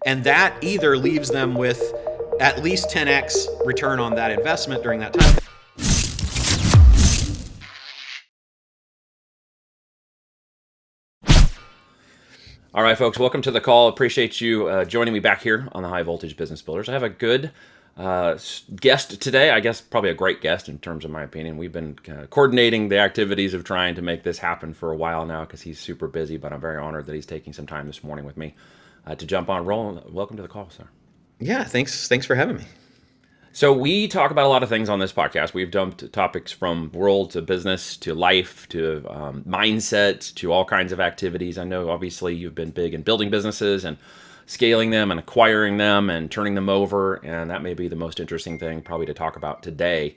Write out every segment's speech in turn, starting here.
And that either leaves them with at least 10x return on that investment during that time. All right, folks, welcome to the call. Appreciate you joining me back here on the High Voltage Business Builders. I have a good guest today. I guess probably a great guest in terms of my opinion. We've been coordinating the activities of trying to make this happen for a while now because he's super busy, but I'm very honored that he's taking some time this morning with me to jump on. Roland, welcome to the call, sir. Yeah, thanks for having me. So we talk about a lot of things on this podcast. We've dumped topics from world to business to life to mindset to all kinds of activities. I know obviously you've been big in building businesses and scaling them and acquiring them and turning them over. And that may be the most interesting thing probably to talk about today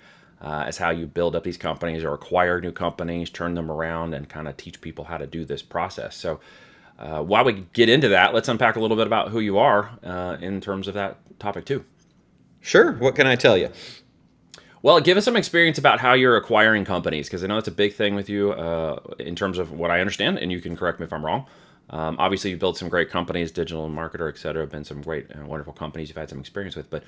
is how you build up these companies or acquire new companies, turn them around and kind of teach people how to do this process. So while we get into that, let's unpack a little bit about who you are in terms of that topic too. Sure. What can I tell you? Well, give us some experience about how you're acquiring companies, because I know it's a big thing with you in terms of what I understand, and you can correct me if I'm wrong. Obviously, you've built some great companies, digital marketer, et cetera, have been some great and wonderful companies you've had some experience with, but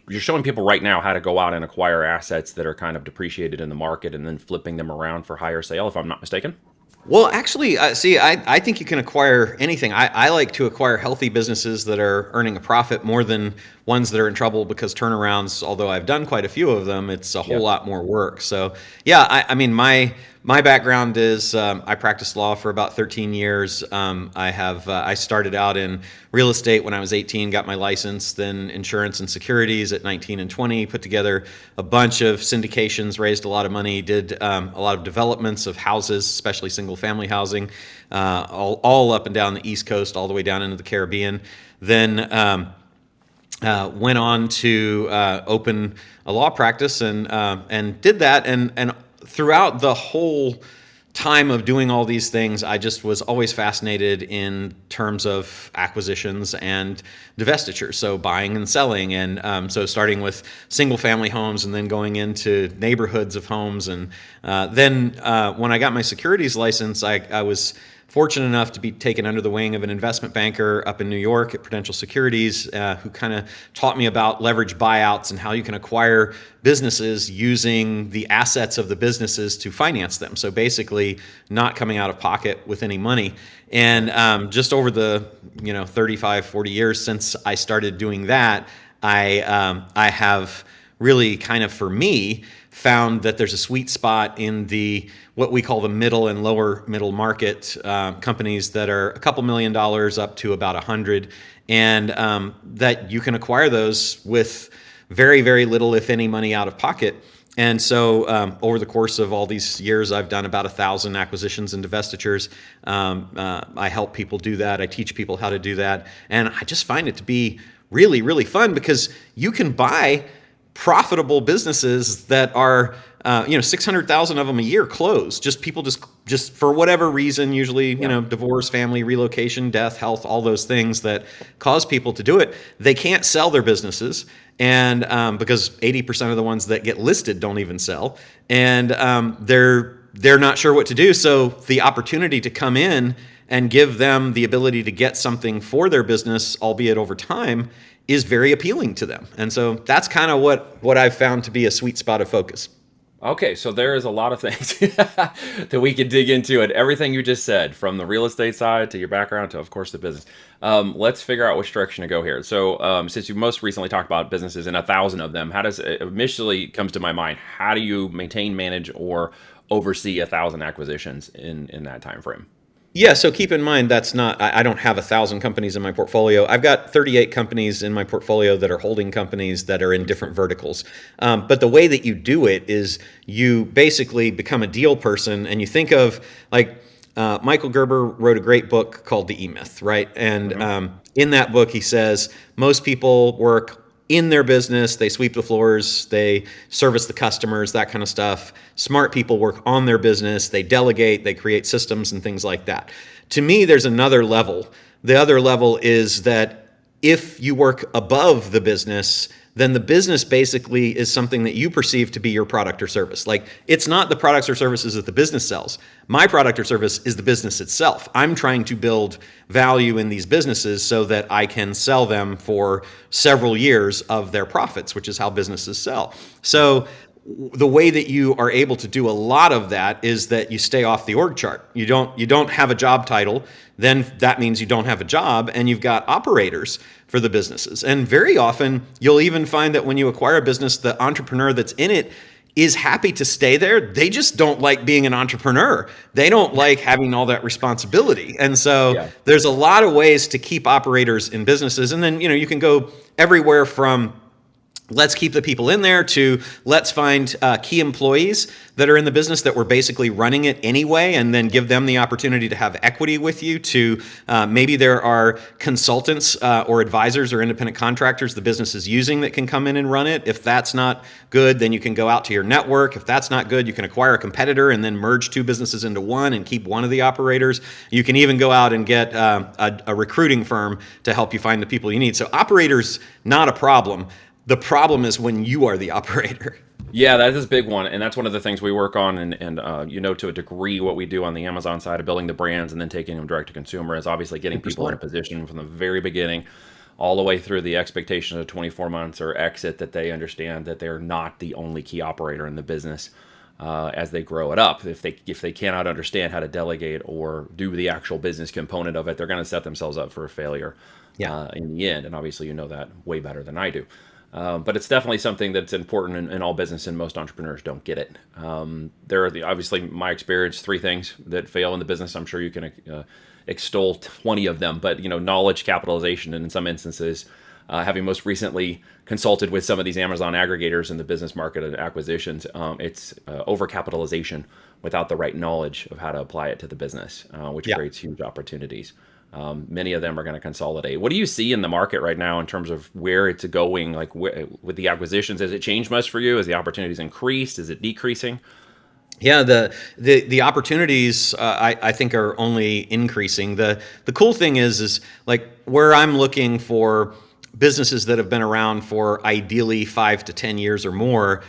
you're showing people right now how to go out and acquire assets that are kind of depreciated in the market and then flipping them around for higher sale, if I'm not mistaken? Well, actually, I think you can acquire anything. I like to acquire healthy businesses that are earning a profit more than ones that are in trouble, because turnarounds, although I've done quite a few of them, it's a whole Yeah. lot more work. So, yeah, I mean, my background is I practiced law for about 13 years. I started out in real estate when I was 18, got my license, then insurance and securities at 19 and 20, put together a bunch of syndications, raised a lot of money, did a lot of developments of houses, especially single family housing, all up and down the East Coast, all the way down into the Caribbean. Then went on to open a law practice and did that. And throughout the whole time of doing all these things, I just was always fascinated in terms of acquisitions and divestiture, so buying and selling. And so starting with single family homes and then going into neighborhoods of homes. And then when I got my securities license, I was fortunate enough to be taken under the wing of an investment banker up in New York at Prudential Securities, who kind of taught me about leverage buyouts and how you can acquire businesses using the assets of the businesses to finance them. So basically not coming out of pocket with any money. And just over the 35, 40 years since I started doing that, I have really kind of, for me, found that there's a sweet spot in the what we call the middle and lower middle market companies that are a couple $1,000,000 up to about 100, and that you can acquire those with very, very little, if any, money out of pocket. And so over the course of all these years, I've done about 1,000 acquisitions and divestitures. I help people do that. I teach people how to do that. And I just find it to be really, really fun, because you can buy profitable businesses that are 600,000 of them a year close. Just people just for whatever reason, usually divorce, family, relocation, death, health, all those things that cause people to do it. They can't sell their businesses, and because 80% of the ones that get listed don't even sell, and they're not sure what to do. So the opportunity to come in and give them the ability to get something for their business, albeit over time, is very appealing to them. And so that's kind of what I've found to be a sweet spot of focus. Okay, so there is a lot of things that we could dig into, and everything you just said, from the real estate side to your background to, of course, the business. Let's figure out which direction to go here. So since you most recently talked about businesses and 1,000 of them, how does it initially comes to my mind, how do you maintain, manage, or oversee 1,000 acquisitions in that time frame? Yeah, so keep in mind that's not, I don't have 1,000 companies in my portfolio. I've got 38 companies in my portfolio that are holding companies that are in different verticals. But the way that you do it is you basically become a deal person, and you think of, like, Michael Gerber wrote a great book called The E-Myth, right? And in that book, he says most people work in their business, they sweep the floors, they service the customers, that kind of stuff. Smart people work on their business, they delegate, they create systems and things like that. To me, there's another level. The other level is that if you work above the business, then the business basically is something that you perceive to be your product or service. Like, it's not the products or services that the business sells. My product or service is the business itself. I'm trying to build value in these businesses so that I can sell them for several years of their profits, which is how businesses sell. So the way that you are able to do a lot of that is that you stay off the org chart. You don't have a job title, then that means you don't have a job, and you've got operators for the businesses. And very often you'll even find that when you acquire a business, the entrepreneur that's in it is happy to stay there. They just don't like being an entrepreneur. They don't like having all that responsibility. And so Yeah. there's a lot of ways to keep operators in businesses. And then, you can go everywhere from let's keep the people in there to let's find key employees that are in the business that were basically running it anyway, and then give them the opportunity to have equity with you, to maybe there are consultants or advisors or independent contractors the business is using that can come in and run it. If that's not good, then you can go out to your network. If that's not good, you can acquire a competitor and then merge two businesses into one and keep one of the operators. You can even go out and get a recruiting firm to help you find the people you need. So operators, not a problem. The problem is when you are the operator. Yeah, that is a big one, and that's one of the things we work on, and to a degree, what we do on the Amazon side of building the brands and then taking them direct to consumer is obviously getting people in a position from the very beginning, all the way through the expectation of 24 months or exit, that they understand that they're not the only key operator in the business as they grow it up. If they cannot understand how to delegate or do the actual business component of it, they're going to set themselves up for a failure in the end, and obviously you know that way better than I do. But it's definitely something that's important in all business, and most entrepreneurs don't get it. There are obviously, my experience, 3 things that fail in the business. I'm sure you can extol 20 of them, but knowledge, capitalization, and in some instances, having most recently consulted with some of these Amazon aggregators in the business market and acquisitions, it's overcapitalization without the right knowledge of how to apply it to the business, which creates huge opportunities. Many of them are going to consolidate. What do you see in the market right now in terms of where it's going, like with the acquisitions? Has it changed much for you? Has the opportunities increased? Is it decreasing? Yeah, the opportunities I think are only increasing. The cool thing is like where I'm looking for businesses that have been around for ideally 5 to 10 years or more.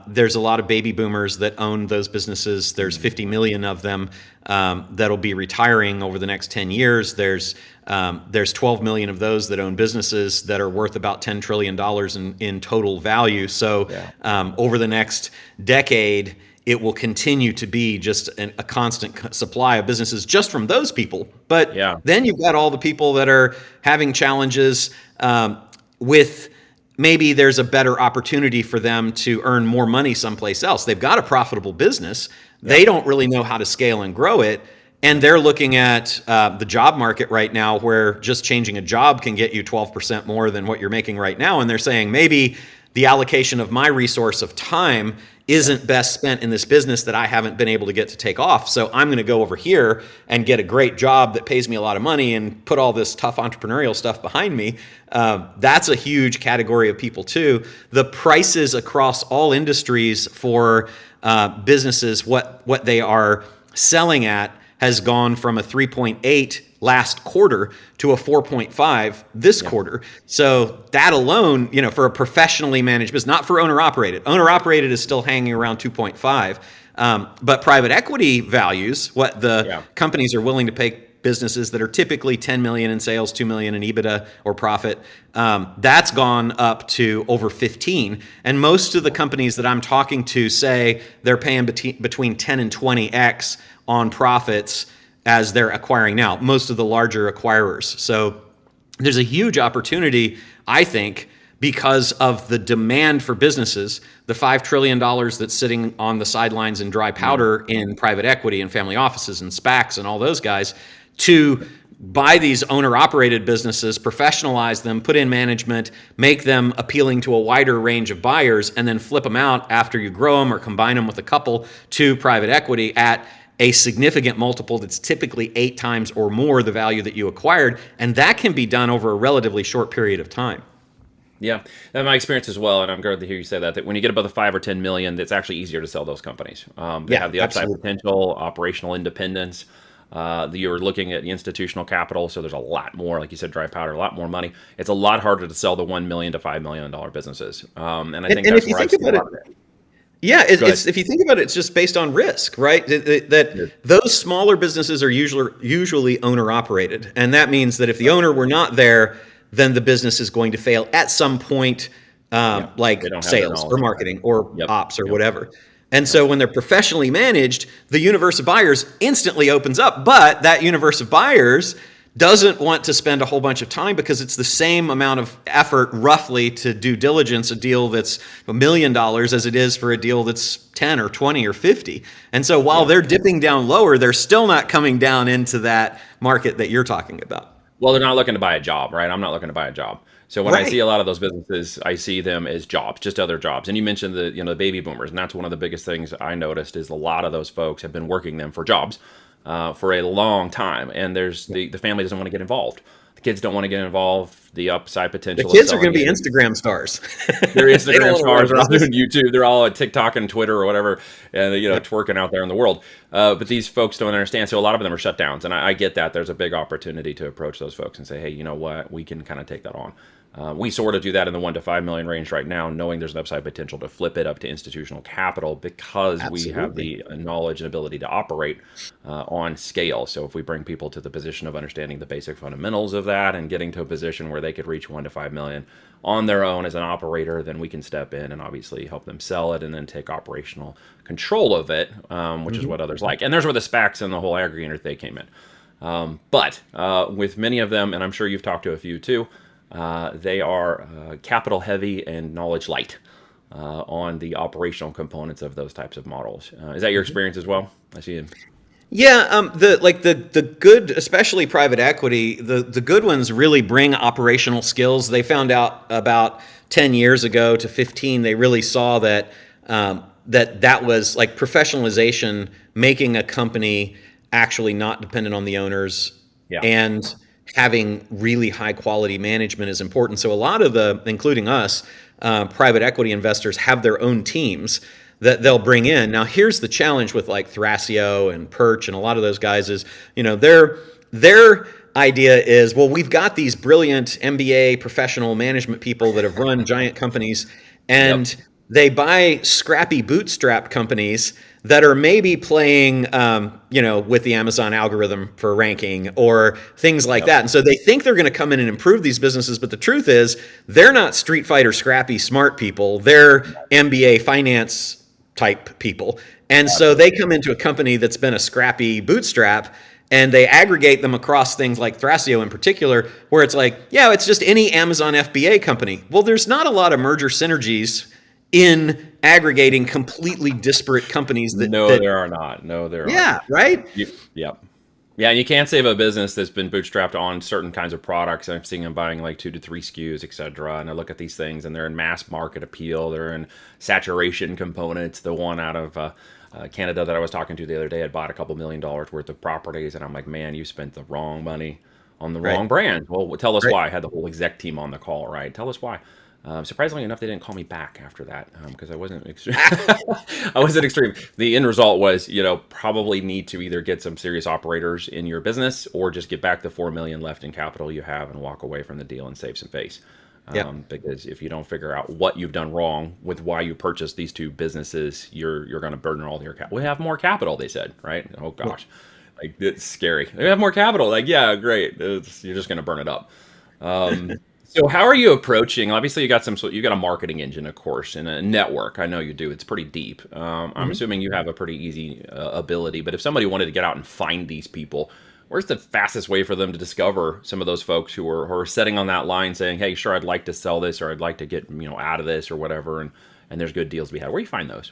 There's a lot of baby boomers that own those businesses. There's 50 million of them that'll be retiring over the next 10 years. There's 12 million of those that own businesses that are worth about $10 trillion in total value. So over the next decade, it will continue to be just a constant supply of businesses just from those people. But then you've got all the people that are having challenges with maybe there's a better opportunity for them to earn more money someplace else. They've got a profitable business. They don't really know how to scale and grow it. And they're looking at the job market right now, where just changing a job can get you 12% more than what you're making right now. And they're saying maybe the allocation of my resource of time isn't best spent in this business that I haven't been able to get to take off. So I'm going to go over here and get a great job that pays me a lot of money and put all this tough entrepreneurial stuff behind me. That's a huge category of people too. The prices across all industries for businesses, what they are selling at, has gone from a 3.8 last quarter to a 4.5 this quarter. So that alone, for a professionally managed business, not for owner operated. Owner operated is still hanging around 2.5. But private equity values, what the companies are willing to pay businesses that are typically 10 million in sales, 2 million in EBITDA or profit, that's gone up to over 15. And most of the companies that I'm talking to say they're paying between 10 and 20x on profits as they're acquiring now, most of the larger acquirers. So there's a huge opportunity, I think, because of the demand for businesses, the $5 trillion that's sitting on the sidelines in dry powder in private equity and family offices and SPACs and all those guys, to buy these owner-operated businesses, professionalize them, put in management, make them appealing to a wider range of buyers, and then flip them out after you grow them or combine them with a couple to private equity at a significant multiple that's typically 8 times or more the value that you acquired. And that can be done over a relatively short period of time. Yeah, that's my experience as well, and I'm glad to hear you say that when you get above the 5 or 10 million, it's actually easier to sell those companies. They have the upside potential, operational independence, You're looking at the institutional capital, so there's a lot more, like you said, dry powder, a lot more money. It's a lot harder to sell the $1 million to $5 million businesses, and I think And that's if you where I've think seen a about it, lot of it. yeah, Go ahead. it's if you think about it, it's just based on risk, right? That Yeah. those smaller businesses are usually owner operated, and that means that if the owner were not there, then the business is going to fail at some point, Yeah, like they don't have the sales or knowledge. marketing or Yep, ops or yep, whatever. And yep. so when they're professionally managed, the universe of buyers instantly opens up, but that universe of buyers doesn't want to spend a whole bunch of time because it's the same amount of effort roughly to due diligence a deal that's $1 million as it is for a deal that's 10 or 20 or 50. And so while Yeah. they're dipping down lower, they're still not coming down into that market that you're talking about. Well, they're not looking to buy a job, right? I'm not looking to buy a job. So when I see Right. a lot of those businesses, I see them as jobs, just other jobs. And you mentioned the baby boomers, and that's one of the biggest things I noticed is a lot of those folks have been working them for jobs for a long time, and there's the family doesn't want to get involved. The kids don't want to get involved. The upside The potential of kids are going selling to be it. Instagram stars. They're They don't Instagram want to run a stars. They're all business. doing YouTube. They're all on TikTok and Twitter or whatever, and Yep. twerking out there in the world. But these folks don't understand. So a lot of them are shut downs, and I get that. There's a big opportunity to approach those folks and say, hey, you know what? We can kind of take that on. We sort of do that in the 1 to 5 million range right now, knowing there's an upside potential to flip it up to institutional capital because we have Absolutely. the knowledge and ability to operate on scale. So if we bring people to the position of understanding the basic fundamentals of that and getting to a position where they could reach 1 to 5 million on their own as an operator, then we can step in and obviously help them sell it and then take operational control of it, which is Mhm. what others like. And there's where the SPACs and the whole aggregator thing came in. But with many of them, and I'm sure you've talked to a few too, they are capital heavy and knowledge light on the operational components of those types of models. Is that your experience as well? I see it. Yeah, the good, especially private equity, the good ones really bring operational skills. They found out about 10 years ago to 15. They really saw that that was like professionalization, making a company actually not dependent on the owners, Yeah. and having really high quality management is important. So a lot of including us, private equity investors have their own teams that they'll bring in. Now, here's the challenge with like Thrasio and Perch and a lot of those guys is, their idea is, well, we've got these brilliant MBA professional management people that have run giant companies, Yep. and they buy scrappy bootstrap companies that are maybe playing, with the Amazon algorithm for ranking or things like Yep. that. And so they think they're going to come in and improve these businesses, but the truth is they're not Street Fighter scrappy smart people. They're MBA finance type people. And so they Absolutely. come into a company that's been a scrappy bootstrap and they aggregate them across things like Thrasio in particular, where it's like, yeah, it's just any Amazon FBA company. Well, there's not a lot of merger synergies in aggregating completely disparate companies No, there are not. No, there aren't. yeah, right? Yep. Yeah, and you can't save a business that's been bootstrapped on certain kinds of products. I'm seeing them buying like 2 to 3 SKUs, et cetera. And I look at these things and they're in mass market appeal. They're in saturation components. The one out of Canada that I was talking to the other day had bought a couple $1 million worth of properties. And I'm like, man, you spent the wrong money on the Right. wrong brand. Well, tell us Right. why. I had the whole exec team on the call, right? Tell us why. Surprisingly enough, they didn't call me back after that because I wasn't extreme. I wasn't extreme. The end result was, probably need to either get some serious operators in your business or just get back the 4 million left in capital you have and walk away from the deal and save some face. Yeah. Because if you don't figure out what you've done wrong with why you purchased these two businesses, you're going to burn all your capital. We have more capital, they said, right? Oh gosh, like it's scary. They have more capital. Like, yeah, great. You're just going to burn it up. So how are you approaching? Obviously, you got a marketing engine, of course, and a network. I know you do. It's pretty deep. I'm Mhm. assuming you have a pretty easy ability. But if somebody wanted to get out and find these people, where's the fastest way for them to discover some of those folks who are sitting on that line saying, "Hey, sure, I'd like to sell this, or I'd like to get out of this, or whatever," and there's good deals to be had. Where do you find those?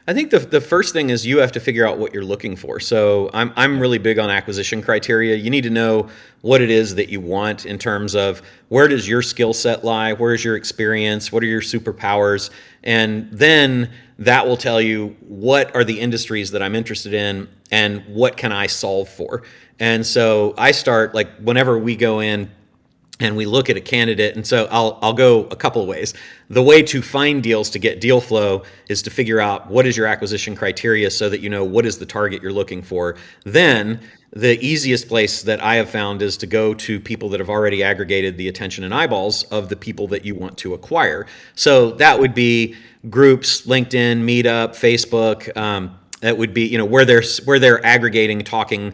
I think the first thing is you have to figure out what you're looking for. So I'm Yeah. really big on acquisition criteria. You need to know what it is that you want in terms of where does your skill set lie, where is your experience, what are your superpowers, and then that will tell you what are the industries that I'm interested in and what can I solve for. And so I start like whenever we go in and we look at a candidate. And so I'll go a couple of ways. The way to find deals to get deal flow is to figure out what is your acquisition criteria so that you know what is the target you're looking for. Then the easiest place that I have found is to go to people that have already aggregated the attention and eyeballs of the people that you want to acquire. So that would be groups, LinkedIn, Meetup, Facebook. That would be, where they're aggregating, talking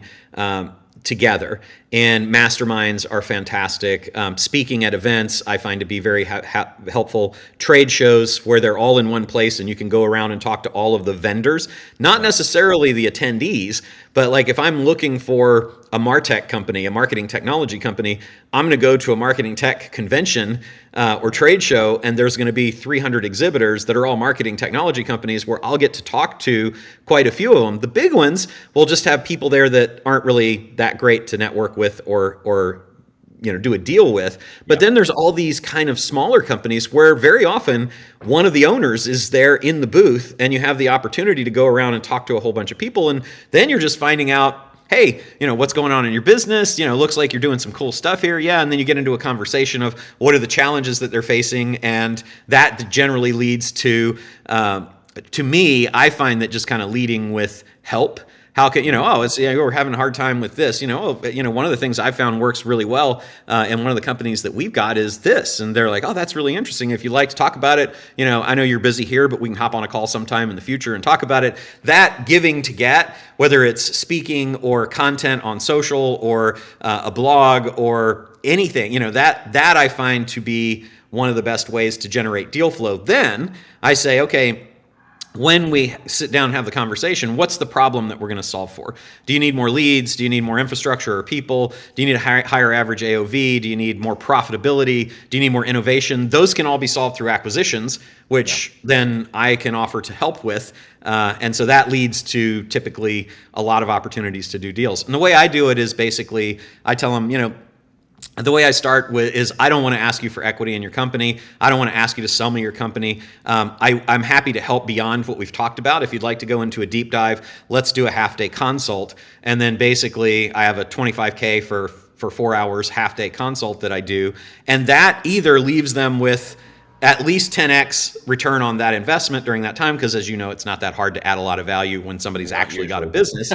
together. And masterminds are fantastic. Speaking at events, I find to be very helpful. Trade shows where they're all in one place and you can go around and talk to all of the vendors, not necessarily the attendees, but like if I'm looking for a MarTech company, a marketing technology company, I'm going to go to a marketing tech convention or trade show, and there's going to be 300 exhibitors that are all marketing technology companies where I'll get to talk to quite a few of them. The big ones will just have people there that aren't really that great to network with or do a deal with. But then there's all these kind of smaller companies where very often one of the owners is there in the booth, and you have the opportunity to go around and talk to a whole bunch of people, and then you're just finding out, hey, what's going on in your business? Looks like you're doing some cool stuff here. Yeah. And then you get into a conversation of what are the challenges that they're facing. And that generally leads to me, I find that just kind of leading with help. How can, we're having a hard time with this, one of the things I found works really well in one of the companies that we've got is this. And they're like, oh, that's really interesting. If you'd like to talk about it, I know you're busy here, but we can hop on a call sometime in the future and talk about it. That giving to get, whether it's speaking or content on social or a blog or anything, that I find to be one of the best ways to generate deal flow. Then I say, okay, when we sit down and have the conversation, what's the problem that we're going to solve for? Do you need more leads? Do you need more infrastructure or people? Do you need a higher average AOV? Do you need more profitability? Do you need more innovation? Those can all be solved through acquisitions, which then I can offer to help with. And so that leads to typically a lot of opportunities to do deals. And the way I do it is basically I tell them, the way I start with is I don't want to ask you for equity in your company. I don't want to ask you to sell me your company. I'm happy to help beyond what we've talked about. If you'd like to go into a deep dive, let's do a half-day consult. And then basically I have a $25K for 4 hours half-day consult that I do. And that either leaves them with at least 10x return on that investment during that time, because as you know, it's not that hard to add a lot of value when somebody's actually got a business.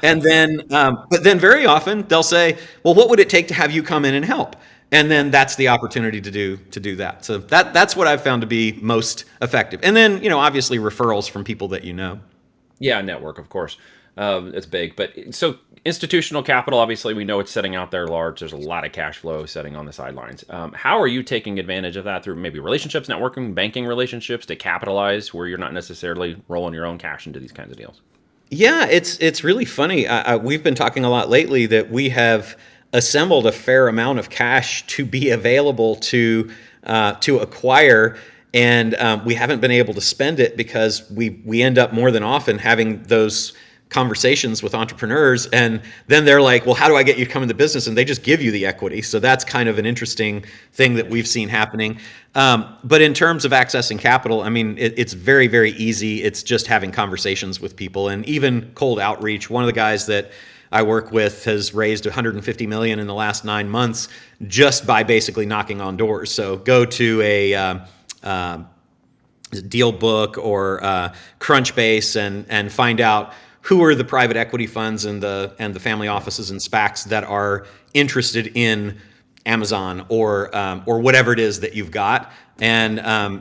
And then, but then very often they'll say, well, what would it take to have you come in and help? And then that's the opportunity to do that. So that's what I've found to be most effective. And then, obviously referrals from people that you know. Yeah, network, of course. It's big. But so institutional capital, obviously, we know it's sitting out there large. There's a lot of cash flow sitting on the sidelines. How are you taking advantage of that through maybe relationships, networking, banking relationships to capitalize where you're not necessarily rolling your own cash into these kinds of deals? Yeah, it's really funny. We've been talking a lot lately that we have assembled a fair amount of cash to be available to acquire. And we haven't been able to spend it because we end up more than often having those conversations with entrepreneurs, and then they're like, well, how do I get you to come in the business? And they just give you the equity. So that's kind of an interesting thing that we've seen happening. But in terms of accessing capital, I mean, it's very, very easy. It's just having conversations with people and even cold outreach. One of the guys that I work with has raised $150 million in the last 9 months just by basically knocking on doors. So go to a deal book or Crunchbase and find out who are the private equity funds and the family offices and SPACs that are interested in Amazon or whatever it is that you've got. And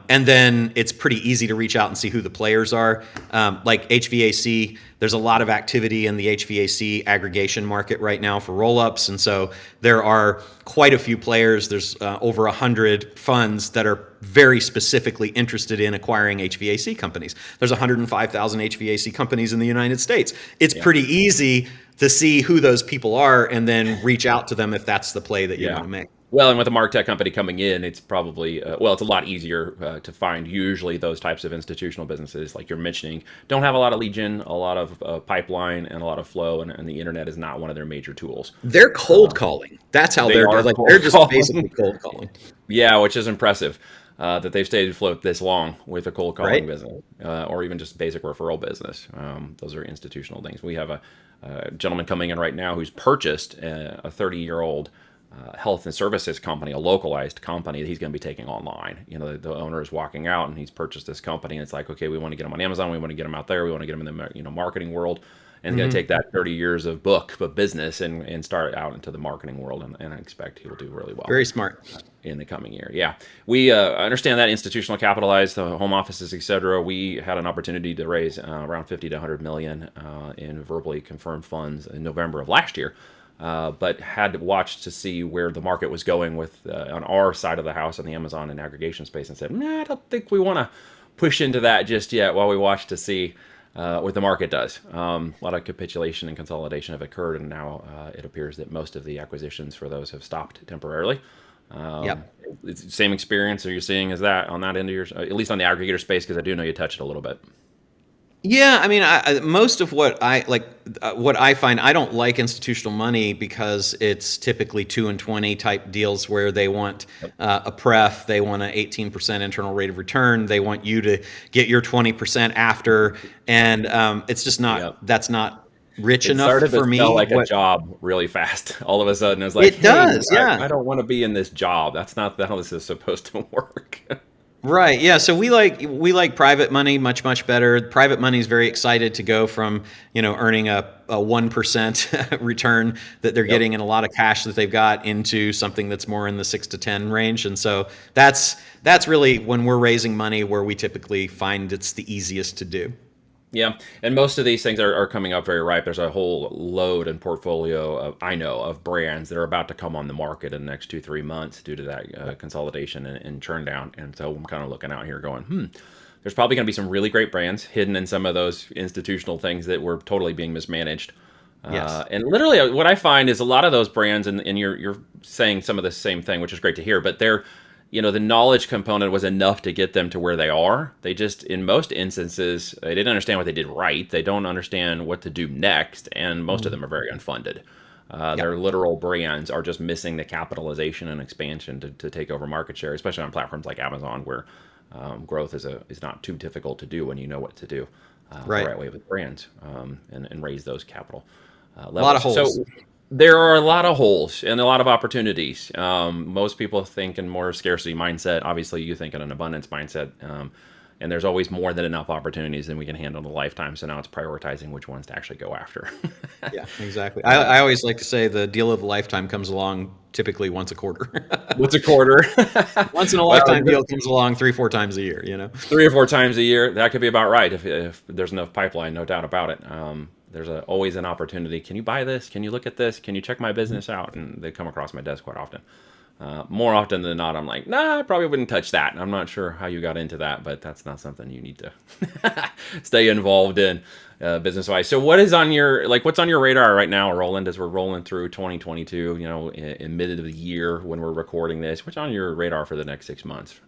then it's pretty easy to reach out and see who the players are. Like HVAC, there's a lot of activity in the HVAC aggregation market right now for roll-ups. And so there are quite a few players. There's over 100 funds that are very specifically interested in acquiring HVAC companies. There's 105,000 HVAC companies in the United States. It's pretty easy to see who those people are and then reach out to them if that's the play that you want to make. Well, and with a MarTech company coming in, it's probably, it's a lot easier to find usually those types of institutional businesses, like you're mentioning, don't have a lot of lead gen, a lot of pipeline, and a lot of flow, and the internet is not one of their major tools. They're cold calling. That's how they're like. They're just basically cold calling. Yeah, which is impressive that they've stayed afloat this long with a cold calling business, or even just basic referral business. Those are institutional things. We have a gentleman coming in right now who's purchased a 30-year-old health and services company, a localized company that he's going to be taking online. The owner is walking out and he's purchased this company, and it's like, okay, we want to get him on Amazon, we want to get him out there, we want to get him in the marketing world, and he's going to take that 30 years of business and start out into the marketing world, and I expect he will do really well. Very smart. In the coming year. Yeah. We understand that institutional capitalized, the home offices, et cetera. We had an opportunity to raise around 50 to 100 million in verbally confirmed funds in November of last year. But had watched to see where the market was going with on our side of the house on the Amazon and aggregation space, and said, nah, I don't think we want to push into that just yet while we watch to see what the market does. A lot of capitulation and consolidation have occurred, and now it appears that most of the acquisitions for those have stopped temporarily. It's the same experience are you seeing as that on that end of yours, at least on the aggregator space, because I do know you touched it a little bit. Yeah, I mean, most of what I like, what I find, I don't like institutional money because it's typically 2 and 20 type deals where they want a pref, they want an 18% internal rate of return, they want you to get your 20% after, and it's just not. That's not rich enough started for to me. feel like a job really fast. All of a sudden, it's like, It does, yeah. I don't want to be in this job. That's not how this is supposed to work. Right. Yeah. So we like private money much better. Private money is very excited to go from earning a 1% return that they're getting in a lot of cash that they've got into something that's more in the 6 to 10 range. And so that's really when we're raising money where we typically find it's the easiest to do. Yeah, and most of these things are coming up very ripe. There's a whole load and portfolio of brands that are about to come on the market in the next 2-3 months due to that consolidation and churn down. And so I'm kind of looking out here going, there's probably going to be some really great brands hidden in some of those institutional things that were totally being mismanaged. Yes. And literally what I find is a lot of those brands, and you're saying some of the same thing, which is great to hear, but they're, the knowledge component was enough to get them to where they are. They just, in most instances, they didn't understand what they did right. They don't understand what to do next, and most of them are very unfunded. Their literal brands are just missing the capitalization and expansion to take over market share, especially on platforms like Amazon, where growth is not too difficult to do when you know what to do the right way with brands, and raise those capital levels. A lot of holes. So, there are a lot of holes and a lot of opportunities. Most people think in more scarcity mindset. Obviously, you think in an abundance mindset. And there's always more than enough opportunities than we can handle in a lifetime. So now it's prioritizing which ones to actually go after. Yeah, exactly. I always like to say the deal of a lifetime comes along typically once a quarter. What's a quarter? Once in a lifetime deal comes along 3-4 times a year, 3 or 4 times a year. That could be about right if there's enough pipeline, no doubt about it. There's always an opportunity. Can you buy this? Can you look at this? Can you check my business out? And they come across my desk quite often. More often than not, I'm like, nah, I probably wouldn't touch that. I'm not sure how you got into that, but that's not something you need to stay involved in business-wise. So what's on your radar right now, Roland, as we're rolling through 2022, in mid of the year when we're recording this? What's on your radar for the next 6 months?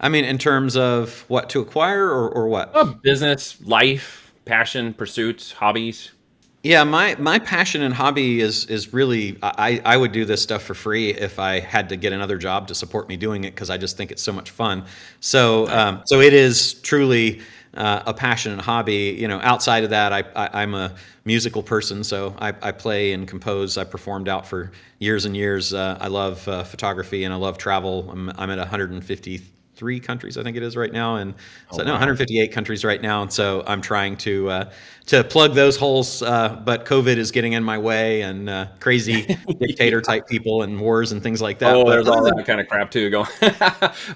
I mean, in terms of what to acquire or what? Business, life, passion, pursuits, hobbies. Yeah, my passion and hobby is really I would do this stuff for free if I had to get another job to support me doing it because I just think it's so much fun. So so it is truly a passion and hobby. Outside of that, I'm a musical person, so I play and compose. I performed out for years and years. I love photography and I love travel. I'm at 153 countries, I think it is right now, and 158 countries right now. And so I'm trying to plug those holes, but COVID is getting in my way, and crazy dictator type people and wars and things like that. Oh, but there's all that kind of crap too going.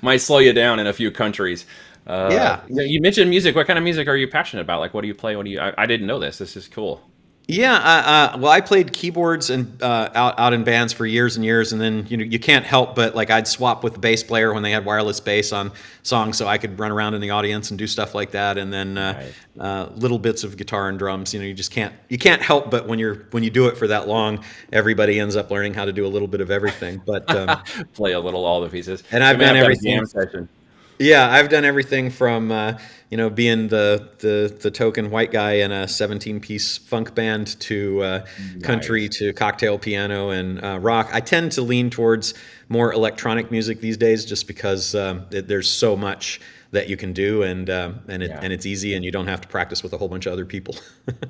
Might slow you down in a few countries. Yeah. You mentioned music. What kind of music are you passionate about? Like, what do you play? I didn't know this. This is cool. Yeah, well, I played keyboards and out in bands for years and years, and then you can't help but like I'd swap with the bass player when they had wireless bass on songs, so I could run around in the audience and do stuff like that, and then little bits of guitar and drums. You just can't help but when you do it for that long, everybody ends up learning how to do a little bit of everything. But play a little all the pieces. And I've done everything. Yeah, I've done everything from being the token white guy in a 17-piece funk band to country to cocktail piano and rock. I tend to lean towards more electronic music these days, just because there's so much that you can do, and Yeah. it's easy, and you don't have to practice with a whole bunch of other people.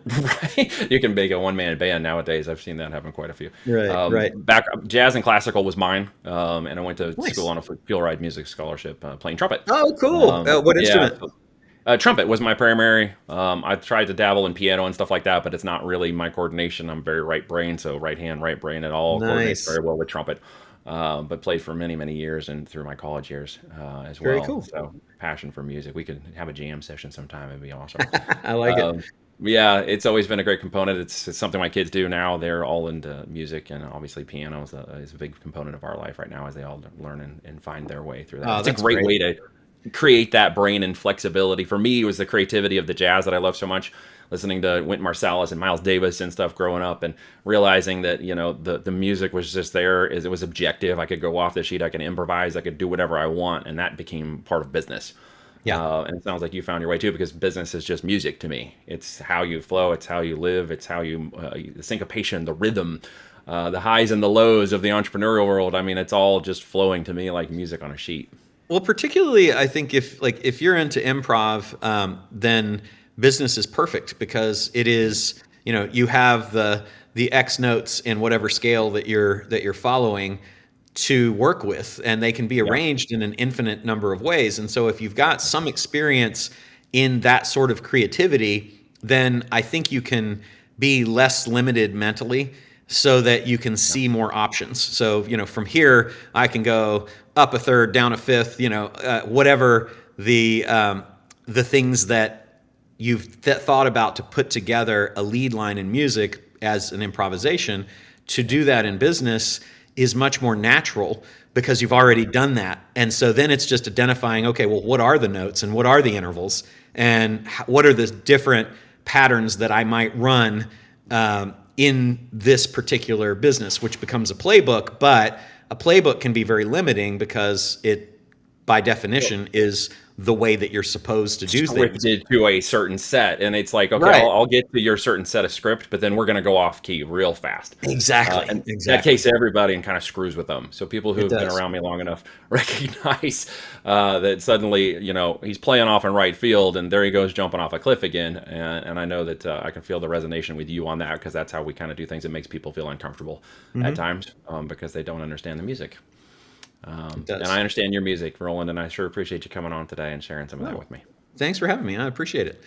Right. You can make a one-man band nowadays. I've seen that happen quite a few. Right, right. Back jazz and classical was mine, and I went to school Nice. on a fuel ride music scholarship, playing trumpet. Oh, cool. What Yeah, instrument? so, trumpet was my primary. I tried to dabble in piano and stuff like that, but it's not really my coordination. I'm very right brain, so right hand, right brain. It all coordinates Nice. very well with trumpet. But played for many, many years and through my college years as Very well. cool. So passion for music. We could have a jam session sometime. It'd be awesome. I like it. Um, yeah, it's always been a great component. It's something my kids do now. They're all into music, and obviously piano is a big component of our life right now as they all learn and find their way through that. Oh, It's a that's great great. way to create that brain and flexibility. For me, it was the creativity of the jazz that I love so much. Listening to Wynton Marsalis and Miles Davis and stuff growing up, and realizing that the music was just there. Is It was objective. I could go off the sheet. I could improvise. I could do whatever I want, and that became part of business. Yeah. And it sounds like you found your way too, because business is just music to me. It's how you flow. It's how you live. It's how the syncopation, the rhythm, the highs and the lows of the entrepreneurial world. I mean, it's all just flowing to me like music on a sheet. Well, particularly, I think if you're into improv, then business is perfect, because it is, you have the X notes in whatever scale that you're following to work with, and they can be Yeah. arranged in an infinite number of ways. And so if you've got some experience in that sort of creativity, then I think you can be less limited mentally, so that you can see more options. So, from here, I can go up a third, down a fifth, whatever the things that you've thought about to put together a lead line in music as an improvisation. To do that in business is much more natural, because you've already done that. And so then it's just identifying, okay, well, what are the notes and what are the intervals, and what are the different patterns that I might run in this particular business, which becomes a playbook. But a playbook can be very limiting, because it, by definition, is the way that you're supposed to do things. Scripted to a certain set, and it's like, okay, Right. I'll get to your certain set of script, but then we're going to go off key real fast. Exactly. And that Exactly. takes everybody and kind of screws with them. So people who It have been does. around me long enough recognize that suddenly, he's playing off in right field, and there he goes jumping off a cliff again. And I know that I can feel the resonation with you on that, because that's how we kind of do things. It makes people feel uncomfortable at times, because they don't understand the music. It And does. I understand your music, Roland, and I sure appreciate you coming on today and sharing some of that Oh, with me. thanks for having me. I appreciate it.